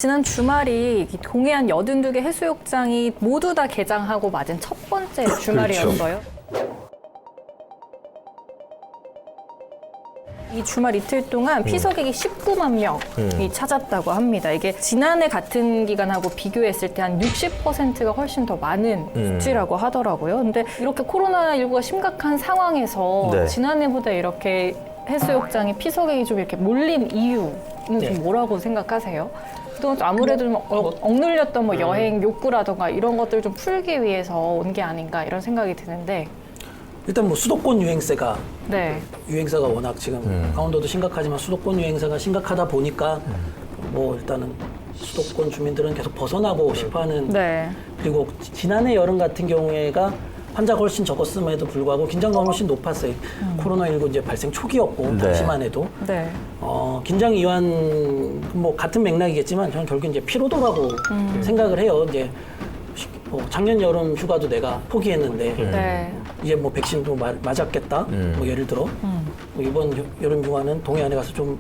지난 주말이 동해안 82개 해수욕장이 모두 다 개장하고 맞은 첫 번째 주말이었어요. 이 주말 이틀 동안 피서객이 19만 명이 찾았다고 합니다. 이게 지난해 같은 기간하고 비교했을 때 한 60%가 훨씬 더 많은 수치라고 하더라고요. 근데 이렇게 코로나19가 심각한 상황에서 네. 지난해보다 이렇게 해수욕장에 피서객이 좀 이렇게 몰린 이유는 좀 뭐라고 생각하세요? 그동안 아무래도 좀 억눌렸던 뭐 여행 욕구라던가 이런 것들을 좀 풀기 위해서 온 게 아닌가 이런 생각이 드는데. 일단 뭐 수도권 유행세가 네. 유행사가 워낙 지금 강원도도 심각하지만 수도권 유행사가 심각하다 보니까 뭐 일단은 수도권 주민들은 계속 벗어나고 싶어하는. 네. 그리고 지난해 여름 같은 경우에가 환자가 훨씬 적었음에도 불구하고 긴장감이 훨씬 높았어요. 코로나19 이제 발생 초기였고 네. 당시만 해도 네. 긴장 이완 뭐 같은 맥락이겠지만 저는 결국 이제 피로도라고 생각을 해요. 이제 작년 여름 휴가도 내가 포기했는데 네. 이제 뭐 백신도 맞았겠다. 뭐 예를 들어 뭐 이번 여름 휴가는 동해안에 가서 좀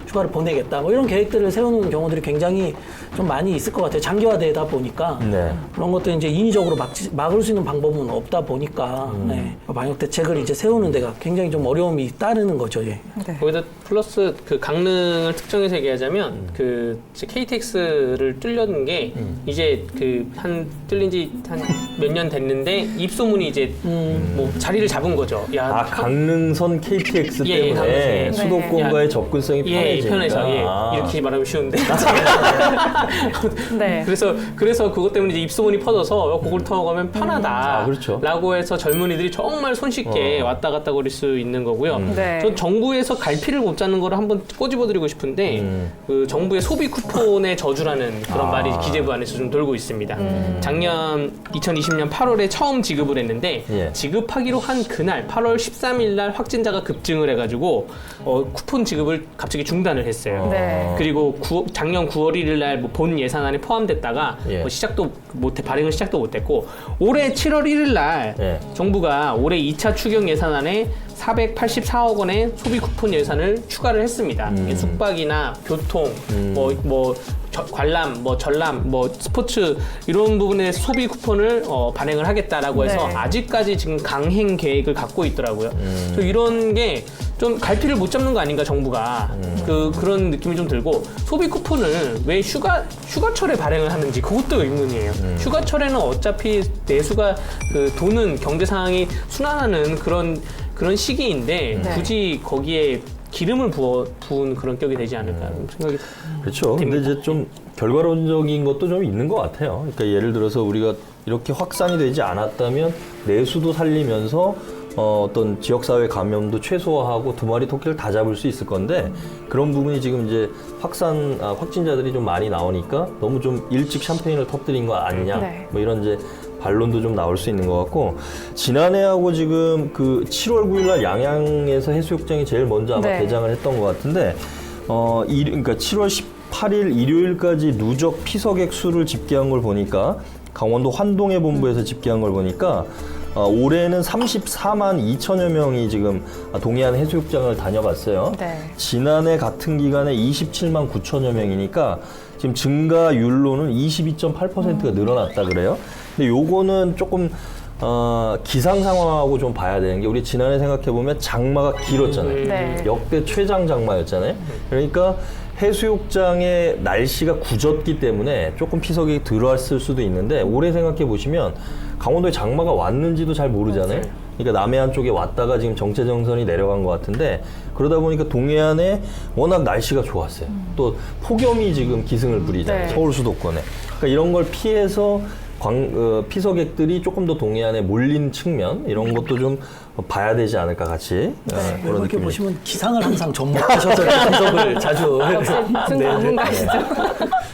휴가를 보내겠다. 뭐 이런 계획들을 세우는 경우들이 굉장히 좀 많이 있을 것 같아요. 장기화되다 보니까 네. 그런 것도 이제 인위적으로 막을 수 있는 방법은 없다 보니까 네. 방역 대책을 이제 세우는 데가 굉장히 좀 어려움이 따르는 거죠. 예. 네. 거기다 플러스 그 강릉을 특정해서 얘기하자면 그 KTX를 뚫려는 게 이제 그 한 뚫린 지 한 몇 년 됐는데 입소문이 이제 뭐 자리를 잡은 거죠. 야, 강릉선 KTX 예, 때문에 예, 수도권과의 접근성이 편해서 편해지니까. 이렇게 말하면 쉬운데. 네. 그래서 그것 때문에 이제 입소문이 퍼져서 그걸 타고 가면 편하다. 그렇죠. 라고 해서 젊은이들이 정말 손쉽게 왔다 갔다 거릴 수 있는 거고요. 네. 전 정부에서 갈피를 못 잡는 거를 한번 꼬집어드리고 싶은데 그 정부의 소비 쿠폰의 저주라는 그런 말이 기재부 안에서 좀 돌고 있습니다. 작년 2020년 8월에 처음 지급을 했는데 예. 지급하기로 한 그날 8월 13일 날 확진자가 급증을 해가지고 쿠폰 지급을 갑자기 중단을 했어요. 네. 그리고 작년 9월 1일 날 뭐 본 예산안에 포함됐다가 예. 뭐 시작도 못해 발행을 시작도 못했고 올해 7월 1일 날 예. 정부가 올해 2차 추경 예산안에 484억 원의 소비 쿠폰 예산을 추가를 했습니다. 숙박이나 교통, 관람, 전람, 스포츠 이런 부분의 소비 쿠폰을 발행을 하겠다라고 해서 네. 아직까지 지금 강행 계획을 갖고 있더라고요. 그래서 이런 게 좀 갈피를 못 잡는 거 아닌가 정부가 그런 느낌이 좀 들고 소비 쿠폰을 왜 휴가철에 발행을 하는지 그것도 의문이에요. 휴가철에는 어차피 내수가 그 돈은 경제 상황이 순환하는 그런 시기인데 네. 굳이 거기에 기름을 부은 그런 격이 되지 않을까 하는 생각이 그렇죠. 근데 이제 좀 결과론적인 것도 좀 있는 것 같아요. 그러니까 예를 들어서 우리가 이렇게 확산이 되지 않았다면 내수도 살리면서 어떤 지역사회 감염도 최소화하고 두 마리 토끼를 다 잡을 수 있을 건데 그런 부분이 지금 이제 확진자들이 좀 많이 나오니까 너무 좀 일찍 샴페인을 터뜨린 거 아니냐. 네. 뭐 이런 이제 반론도 좀 나올 수 있는 것 같고 지난해하고 지금 그 7월 9일 날 양양에서 해수욕장이 제일 먼저 아마 네. 개장을 했던 것 같은데 그러니까 7월 18일 일요일까지 누적 피서객 수를 집계한 걸 보니까 강원도 환동해 본부에서 집계한 걸 보니까 올해는 34만 2천여 명이 지금 동해안 해수욕장을 다녀갔어요. 네. 지난해 같은 기간에 27만 9천여 명이니까 지금 증가율로는 22.8%가 늘어났다 그래요. 근데 요거는 조금 기상 상황하고 좀 봐야 되는 게 우리 지난해 생각해 보면 장마가 길었잖아요. 네. 역대 최장 장마였잖아요. 그러니까 해수욕장의 날씨가 굳었기 때문에 조금 피서객이 들어왔을 수도 있는데 올해 생각해 보시면 강원도에 장마가 왔는지도 잘 모르잖아요. 그러니까 남해안 쪽에 왔다가 지금 정체정선이 내려간 것 같은데 그러다 보니까 동해안에 워낙 날씨가 좋았어요. 또 폭염이 지금 기승을 부리잖아요. 네. 서울 수도권에. 그러니까 이런 걸 피해서 피서객들이 조금 더 동해안에 몰린 측면 이런 것도 좀 봐야 되지 않을까 같이 그런 이렇게 느낌이 보시면 기상을 항상 접목하셔서 분석을 자주 역시 무슨 전문가시죠?